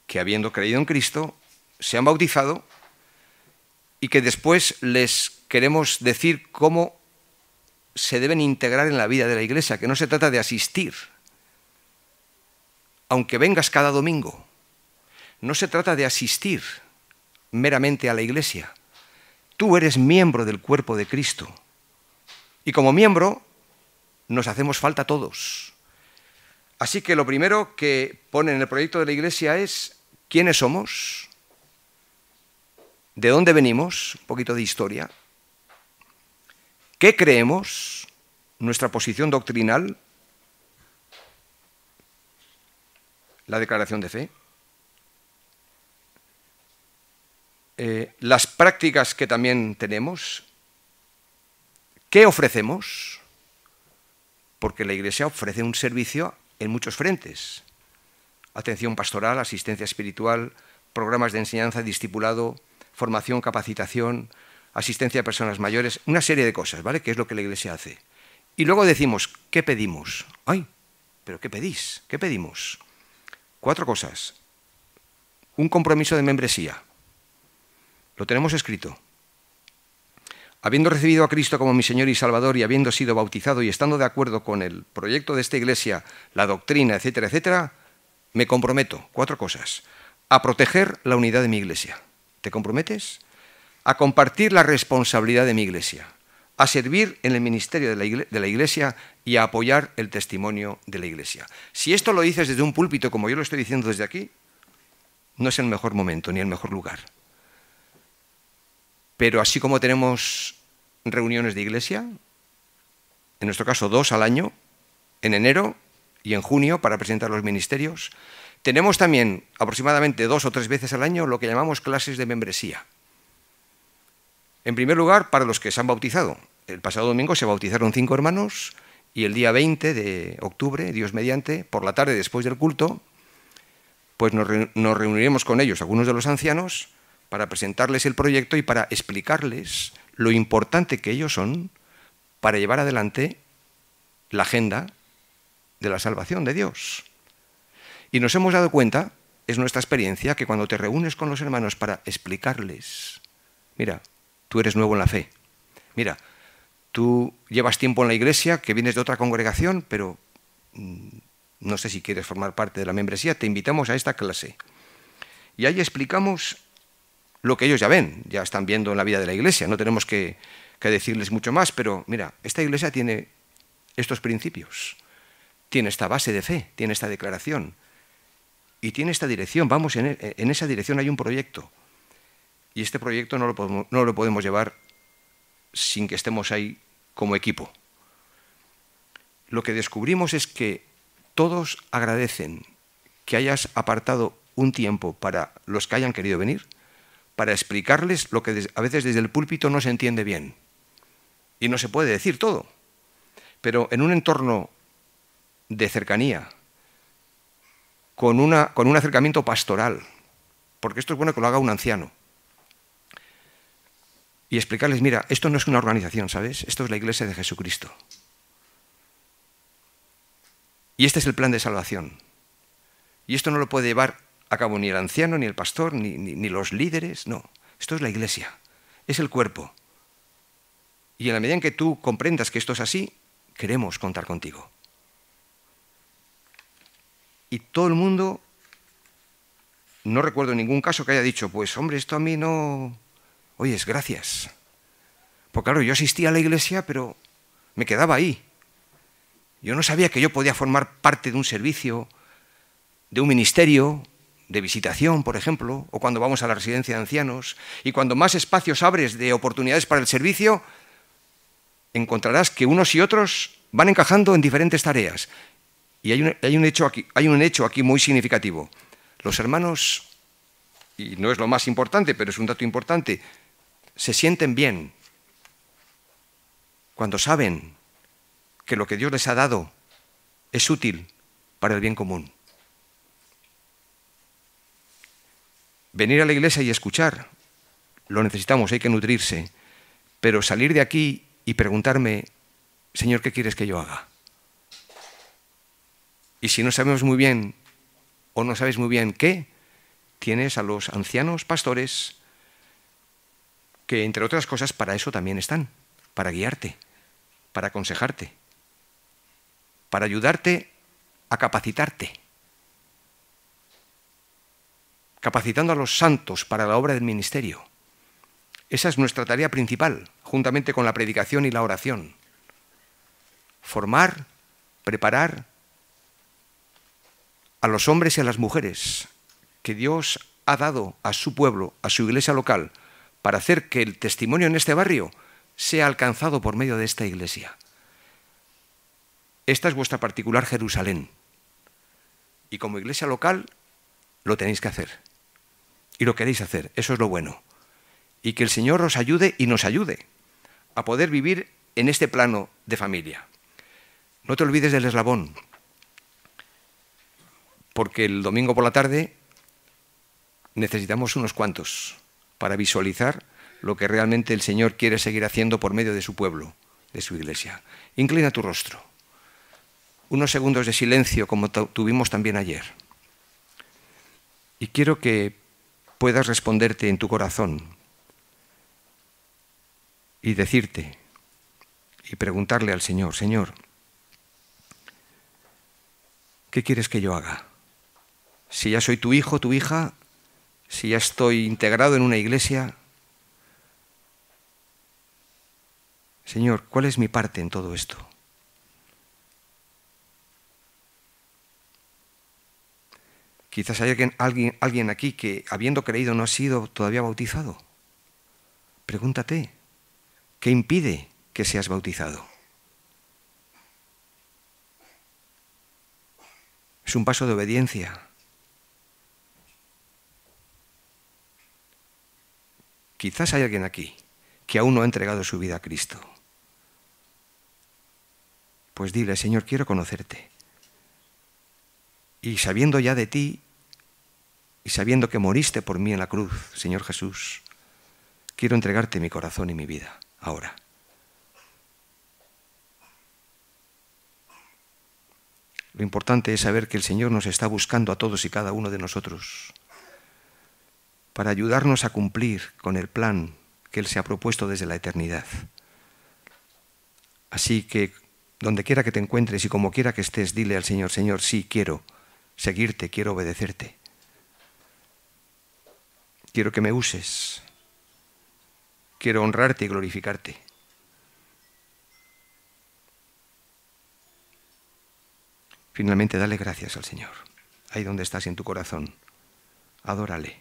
que, habiendo creído en Cristo, se han bautizado y que después les queremos decir cómo se deben integrar en la vida de la iglesia, que no se trata de asistir, aunque vengas cada domingo. No se trata de asistir meramente a la iglesia, Tú eres miembro del cuerpo de Cristo. Y como miembro nos hacemos falta todos. Así que lo primero que pone en el proyecto de la Iglesia es quiénes somos, de dónde venimos, un poquito de historia, qué creemos, nuestra posición doctrinal, la declaración de fe, las prácticas que también tenemos, qué ofrecemos, porque la Iglesia ofrece un servicio en muchos frentes: atención pastoral, asistencia espiritual, programas de enseñanza, discipulado, formación, capacitación, asistencia a personas mayores, una serie de cosas, ¿vale? Que es lo que la Iglesia hace. Y luego decimos, ¿qué pedimos? ¡Ay! ¿Pero qué pedís? ¿Qué pedimos? 4 cosas. Un compromiso de membresía. Lo tenemos escrito. Habiendo recibido a Cristo como mi Señor y Salvador y habiendo sido bautizado y estando de acuerdo con el proyecto de esta Iglesia, la doctrina, etcétera, etcétera, me comprometo, 4 cosas. A proteger la unidad de mi Iglesia. ¿Te comprometes? A compartir la responsabilidad de mi Iglesia. A servir en el ministerio de la Iglesia y a apoyar el testimonio de la Iglesia. Si esto lo dices desde un púlpito, como yo lo estoy diciendo desde aquí, no es el mejor momento ni el mejor lugar. Pero así como tenemos reuniones de Iglesia, en nuestro caso 2 al año, en enero y en junio para presentar los ministerios, tenemos también aproximadamente 2 o 3 veces al año lo que llamamos clases de membresía. En primer lugar, para los que se han bautizado. El pasado domingo se bautizaron 5 hermanos y el día 20 de octubre, Dios mediante, por la tarde después del culto, pues nos reuniremos con ellos, algunos de los ancianos, para presentarles el proyecto y para explicarles lo importante que ellos son para llevar adelante la agenda de la salvación de Dios. Y nos hemos dado cuenta, es nuestra experiencia, que cuando te reúnes con los hermanos para explicarles, mira, tú eres nuevo en la fe, mira, tú llevas tiempo en la Iglesia, que vienes de otra congregación, pero no sé si quieres formar parte de la membresía, te invitamos a esta clase. Y ahí explicamos lo que ellos ya ven, ya están viendo en la vida de la Iglesia, no tenemos que decirles mucho más, pero mira, esta Iglesia tiene estos principios, tiene esta base de fe, tiene esta declaración y tiene esta dirección, vamos, en esa dirección hay un proyecto y este proyecto no lo podemos llevar sin que estemos ahí como equipo. Lo que descubrimos es que todos agradecen que hayas apartado un tiempo para los que hayan querido venir, para explicarles lo que a veces desde el púlpito no se entiende bien. Y no se puede decir todo. Pero en un entorno de cercanía, con un acercamiento pastoral, porque esto es bueno que lo haga un anciano, y explicarles, mira, esto no es una organización, ¿sabes? Esto es la Iglesia de Jesucristo. Y este es el plan de salvación. Y esto no lo puede llevar a cabo ni el anciano, ni el pastor, ni los líderes, no. Esto es la Iglesia, es el cuerpo. Y en la medida en que tú comprendas que esto es así, queremos contar contigo. Y todo el mundo, no recuerdo ningún caso que haya dicho, pues hombre, esto a mí no... Oyes, gracias. Pues claro, yo asistía a la Iglesia, pero me quedaba ahí. Yo no sabía que yo podía formar parte de un servicio, de un ministerio, de visitación, por ejemplo, o cuando vamos a la residencia de ancianos, y cuando más espacios abres de oportunidades para el servicio, encontrarás que unos y otros van encajando en diferentes tareas. Y hay un hecho aquí muy significativo. Los hermanos, y no es lo más importante, pero es un dato importante, se sienten bien cuando saben que lo que Dios les ha dado es útil para el bien común. Venir a la iglesia y escuchar, lo necesitamos, hay que nutrirse, pero salir de aquí y preguntarme, Señor, ¿qué quieres que yo haga? Y si no sabemos muy bien o no sabes muy bien qué, tienes a los ancianos pastores que, entre otras cosas, para eso también están, para guiarte, para aconsejarte, para ayudarte a capacitarte, capacitando a los santos para la obra del ministerio. Esa es nuestra tarea principal, juntamente con la predicación y la oración. Formar, preparar a los hombres y a las mujeres que Dios ha dado a su pueblo, a su iglesia local, para hacer que el testimonio en este barrio sea alcanzado por medio de esta iglesia. Esta es vuestra particular Jerusalén. Y como iglesia local lo tenéis que hacer. Y lo queréis hacer, eso es lo bueno. Y que el Señor os ayude y nos ayude a poder vivir en este plano de familia. No te olvides del eslabón, porque el domingo por la tarde necesitamos unos cuantos para visualizar lo que realmente el Señor quiere seguir haciendo por medio de su pueblo, de su iglesia. Inclina tu rostro. Unos segundos de silencio como tuvimos también ayer. Y quiero que puedas responderte en tu corazón y decirte y preguntarle al Señor, Señor, ¿qué quieres que yo haga? Si ya soy tu hijo, tu hija, si ya estoy integrado en una iglesia, Señor, ¿cuál es mi parte en todo esto? Quizás hay alguien aquí que, habiendo creído, no ha sido todavía bautizado. Pregúntate, ¿qué impide que seas bautizado? Es un paso de obediencia. Quizás hay alguien aquí que aún no ha entregado su vida a Cristo. Pues dile, Señor, quiero conocerte. Y sabiendo ya de ti, y sabiendo que moriste por mí en la cruz, Señor Jesús, quiero entregarte mi corazón y mi vida ahora. Lo importante es saber que el Señor nos está buscando a todos y cada uno de nosotros para ayudarnos a cumplir con el plan que Él se ha propuesto desde la eternidad. Así que, donde quiera que te encuentres y como quiera que estés, dile al Señor, Señor, sí, quiero seguirte, quiero obedecerte. Quiero que me uses. Quiero honrarte y glorificarte. Finalmente, dale gracias al Señor. Ahí donde estás en tu corazón, adórale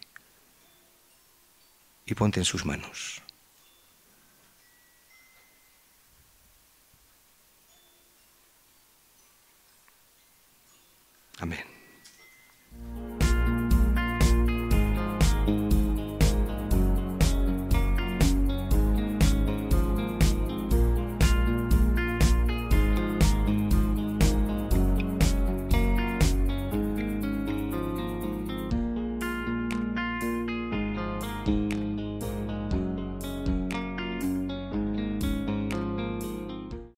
y ponte en sus manos. Amén.